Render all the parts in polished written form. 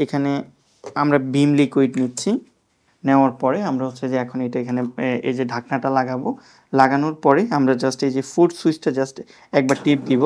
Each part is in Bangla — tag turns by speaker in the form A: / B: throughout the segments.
A: এখানে আমরা ভিম লিকুইড নিচ্ছি। নেওয়ার পরে আমরা হচ্ছে যে এখন এটা এখানে এই যে ঢাকনাটা লাগাবো। লাগানোর পরে আমরা জাস্ট এই যে ফুড সুইচটা জাস্ট একবার টিপ দিব।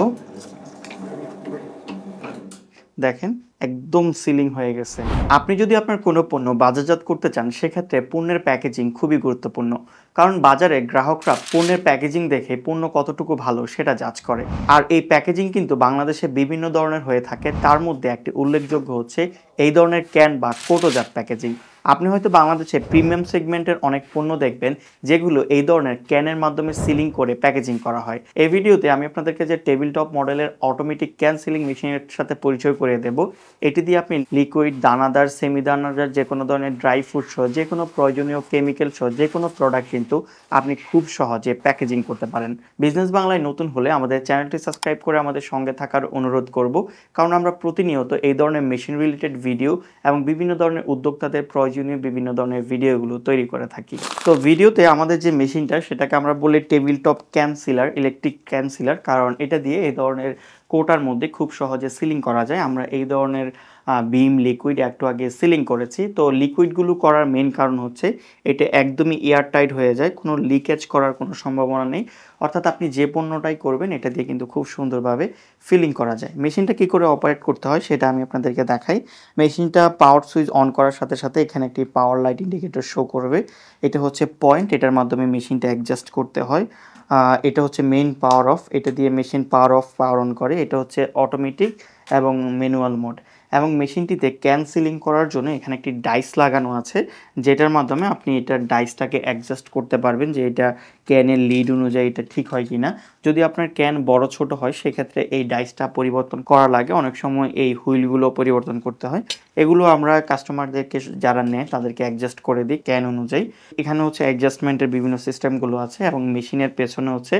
A: দেখেন একদম সিলিং হয়ে গেছে। আপনি যদি আপনার কোনো পণ্য বাজারজাত করতে চান সেক্ষেত্রে পণ্যের প্যাকেজিং খুবই গুরুত্বপূর্ণ। কারণ বাজারে গ্রাহকরা পণ্যের প্যাকেজিং দেখে পণ্য কতটুকু ভালো সেটা জাজ করে। আর এই প্যাকেজিং কিন্তু বাংলাদেশে বিভিন্ন ধরনের হয়ে থাকে, তার মধ্যে একটি উল্লেখযোগ্য হচ্ছে এই ধরনের ক্যান বা কোটোজাত প্যাকেজিং। আপনি হয়তো বাংলাদেশে প্রিমিয়াম সেগমেন্টের অনেক পণ্য দেখবেন যেগুলো এই ধরনের ক্যানের মাধ্যমে সিলিং করে প্যাকেজিং করা হয়। এই ভিডিওতে আমি আপনাদেরকে যে টেবিল টপ মডেলের অটোমেটিক ক্যান সিলিং মেশিনের সাথে পরিচয় করিয়ে দেব। এটি দিয়ে আপনি লিকুইড, দানাদার, সেমি দানাদার যে কোনো ধরনের ড্রাই ফ্রুট সহ যে কোনো প্রয়োজনীয় কেমিক্যাল সহ যে কোনো প্রোডাক্ট কিন্তু আপনি খুব সহজে প্যাকেজিং করতে পারেন। বিজনেস বাংলায় নতুন হলে আমাদের চ্যানেলটি সাবস্ক্রাইব করে আমাদের সঙ্গে থাকার অনুরোধ করব, কারণ আমরা প্রতিনিয়ত এই ধরনের মেশিন রিলেটেড ভিডিও এবং বিভিন্ন ধরনের উদ্যোক্তাদের প্রয়োজনীয় বিভিন্ন ধরনের ভিডিওগুলো তৈরি করে থাকি। তো ভিডিওতে আমাদের যে মেশিনটা সেটাকে আমরা বলি table top can sealer, electric can sealer, কারণ এটা দিয়ে এই ধরনের কোটার মধ্যে খুব সহজে সিলিং করা যায়। আমরা এই ধরনের বিম লিকুইড একটু আগে সিলিং করেছি। তো লিকুইডগুলো করার মেন কারণ হচ্ছে এটা একদমই এয়ার টাইট হয়ে যায়, কোনো লিকেজ করার কোনো সম্ভাবনা নেই। অর্থাৎ আপনি যে পণ্যটাই করবেন এটা দিয়ে কিন্তু খুব সুন্দরভাবে ফিলিং করা যায়। মেশিনটা কী করে অপারেট করতে হয় সেটা আমি আপনাদেরকে দেখাই। মেশিনটা পাওয়ার সুইচ অন করার সাথে সাথে এখানে একটি পাওয়ার লাইট ইন্ডিকেটর শো করবে। এটা হচ্ছে পয়েন্ট, এটার মাধ্যমে মেশিনটা অ্যাডজাস্ট করতে হয়। এটা হচ্ছে মেইন পাওয়ার অফ, এটা দিয়ে machine power of power on করে। এটা হচ্ছে অটোমেটিক এবং ম্যানুয়াল মোড। এবং মেশিনটিতে ক্যান সিলিং করার জন্য এখানে একটি ডাইস লাগানো আছে, যেটার মাধ্যমে আপনি এটার ডাইসটাকে অ্যাডজাস্ট করতে পারবেন যে এটা ক্যানের লিড অনুযায়ী এটা ঠিক হয় কি না। যদি আপনার ক্যান বড় ছোট হয় সেক্ষেত্রে এই ডাইসটা পরিবর্তন করা লাগে, অনেক সময় এই হুইলগুলো পরিবর্তন করতে হয়। এগুলো আমরা কাস্টমারদেরকে যারা নেয় তাদেরকে অ্যাডজাস্ট করে দিই ক্যান অনুযায়ী। এখানে হচ্ছে অ্যাডজাস্টমেন্টের বিভিন্ন সিস্টেমগুলো আছে এবং মেশিনের পেছনে হচ্ছে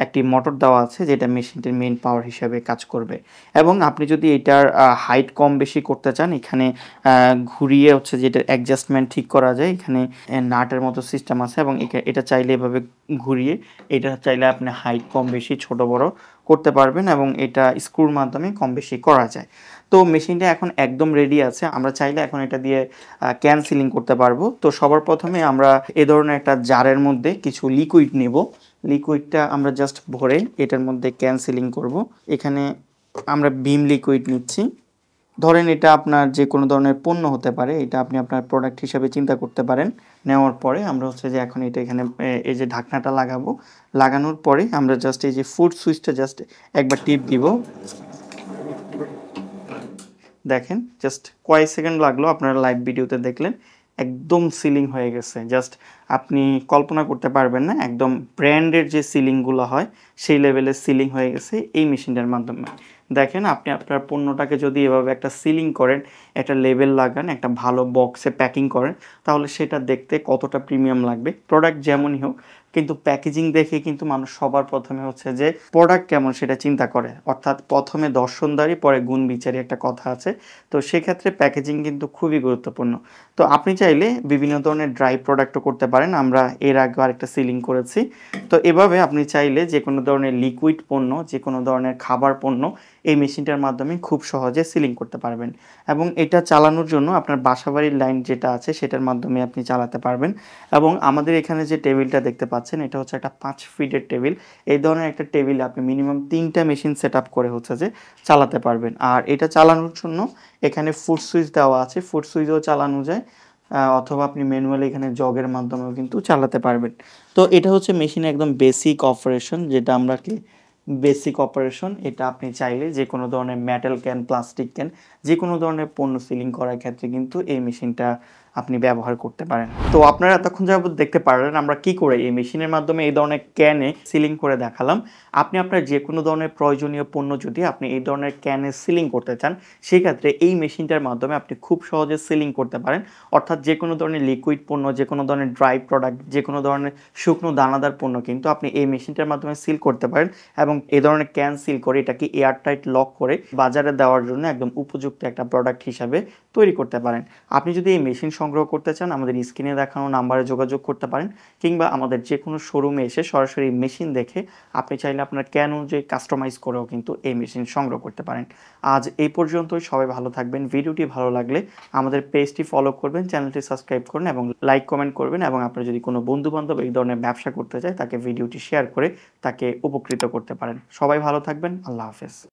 A: একটি মোটর দেওয়া আছে যেটা মেশিনটির মেইন পাওয়ার হিসাবে কাজ করবে। এবং আপনি যদি এটার হাইট কম বেশি করতে চান এখানে ঘুরিয়ে হচ্ছে যেটা অ্যাডজাস্টমেন্ট ঠিক করা যায়। এখানে নাটের মতো সিস্টেম আছে এবং এটা চাইলে এভাবে ঘুরিয়ে এটা চাইলে আপনি হাইট কম বেশি ছোট বড় করতে পারবেন এবং এটা স্ক্রুর মাধ্যমে কম বেশি করা যায়। তো মেশিনটা এখন একদম রেডি আছে, আমরা চাইলে এখন এটা দিয়ে ক্যান সিলিং করতে পারবো। তো সবার প্রথমে আমরা এ ধরনের একটা জারের মধ্যে কিছু লিকুইড নেব। লিকুইডটা আমরা জাস্ট ভরে এটার মধ্যে ক্যান সিলিং করব। এখানে আমরা ভিম লিকুইড নিচ্ছি। ধরেন এটা আপনার যে কোনো ধরনের পণ্য হতে পারে, এটা আপনি আপনার প্রোডাক্ট হিসাবে চিন্তা করতে পারেন। নেওয়ার পরে আমরা হচ্ছে যে এখন এটা এখানে এই যে ঢাকনাটা লাগাবো। লাগানোর পরে আমরা জাস্ট এই যে ফুড সুইচটা জাস্ট একবার টিপ দিব। দেখেন জাস্ট কয়েক সেকেন্ড লাগলো, আপনারা লাইভ ভিডিওতে দেখলেন একদম সিলিং হয়ে গেছে। জাস্ট আপনি কল্পনা করতে পারবেন না, একদম ব্র্যান্ডের যে সিলিংগুলো হয় সেই লেভেলের সিলিং হয়ে গেছে এই মেশিনটার মাধ্যমে। দেখেন আপনি আপনার পণ্যটাকে যদি এভাবে একটা সিলিং করেন, একটা লেবেল লাগান, একটা ভালো বক্সে প্যাকিং করেন, তাহলে সেটা দেখতে কতটা প্রিমিয়াম লাগবে। প্রোডাক্ট যেমনই হোক, কিন্তু প্যাকেজিং দেখে কিন্তু মানুষ সবার প্রথমে হচ্ছে যে প্রোডাক্ট কেমন সেটা চিন্তা করে। অর্থাৎ প্রথমে দর্শনদারি পরে গুণ বিচারি একটা কথা আছে। তো সেক্ষেত্রে প্যাকেজিং কিন্তু খুবই গুরুত্বপূর্ণ। তো আপনি চাইলে বিভিন্ন ধরনের ড্রাই প্রোডাক্টও করতে পারেন। আমরা এর আগে আরেকটা সিলিং করেছি। তো এভাবে আপনি চাইলে যে কোনো ধরনের লিকুইড পণ্য, যে কোনো ধরনের খাবার পণ্য এই মেশিনটার মাধ্যমে খুব সহজে সিলিং করতে পারবেন। এবং এটা চালানোর জন্য আপনার বাসাবাড়ির লাইন যেটা আছে সেটার মাধ্যমে আপনি চালাতে পারবেন। এবং আমাদের এখানে যে টেবিলটা দেখতে পাচ্ছেন এটা হচ্ছে একটা 5 ফিটের টেবিল। এই ধরনের একটা টেবিলে আপনি মিনিমাম 3টা মেশিন সেট আপ করে হচ্ছে যে চালাতে পারবেন। আর এটা চালানোর জন্য এখানে ফুড সুইচ দেওয়া আছে, ফুড সুইচও চালানো যায়, অথবা আপনি ম্যানুয়ালি এখানে জগের মাধ্যমেও কিন্তু চালাতে পারবেন। তো এটা হচ্ছে মেশিনের একদম বেসিক অপারেশন, যেটা আমরা কি বেসিক অপারেশন। এটা আপনি চাইলে যে কোনো ধরনের মেটাল ক্যান, প্লাস্টিক ক্যান, যে কোনো ধরনের পণ্য সিলিং করার ক্ষেত্রে কিন্তু এই মেশিনটা আপনি ব্যবহার করতে পারেন। তো আপনারা এতক্ষণ যাবত দেখতে পারলেন আমরা কি করে এই মেশিনের মাধ্যমে এই ধরনের ক্যানে সিলিং করে দেখালাম। আপনি আপনার যে কোনো ধরনের প্রয়োজনীয় পণ্য যদি আপনি এই ধরনের ক্যানে সিলিং করতে চান সেক্ষেত্রে এই মেশিনটার মাধ্যমে আপনি খুব সহজে সিলিং করতে পারেন। অর্থাৎ যে কোনো ধরনের লিকুইড পণ্য, যে কোনো ধরনের ড্রাই প্রোডাক্ট, যে কোনো ধরনের শুকনো দানাদার পণ্য কিন্তু আপনি এই মেশিনটার মাধ্যমে সিল করতে পারেন। এবং এই ধরনের ক্যান সিল করে এটাকে এয়ারটাইট লক করে বাজারে দেওয়ার জন্য একদম উপযুক্ত একটা প্রোডাক্ট হিসাবে তৈরি করতে পারেন। আপনি যদি এই মেশিন সংগ্রহ করতে চান আমাদের স্ক্রিনে দেখানো নাম্বারে যোগাযোগ করতে পারেন, কিংবা আমাদের যেকোনো শোরুমে এসে সরাসরি মেশিন দেখে আপনি চাইলে আপনার ক্যান অনুযায়ী কাস্টমাইজ করেও কিন্তু এই মেশিন সংগ্রহ করতে পারেন। আজ এই পর্যন্তই। সবাই ভালো থাকবেন। ভিডিওটি ভালো লাগলে আমাদের পেজটি ফলো করবেন, চ্যানেলটি সাবস্ক্রাইব করুন এবং লাইক কমেন্ট করবেন, এবং আপনার যদি কোনো বন্ধু-বান্ধব এই ধরনের ব্যবসা করতে চায় তাকে ভিডিওটি শেয়ার করে তাকে উপকৃত করতে পারেন। সবাই ভালো থাকবেন। আল্লাহ হাফেজ।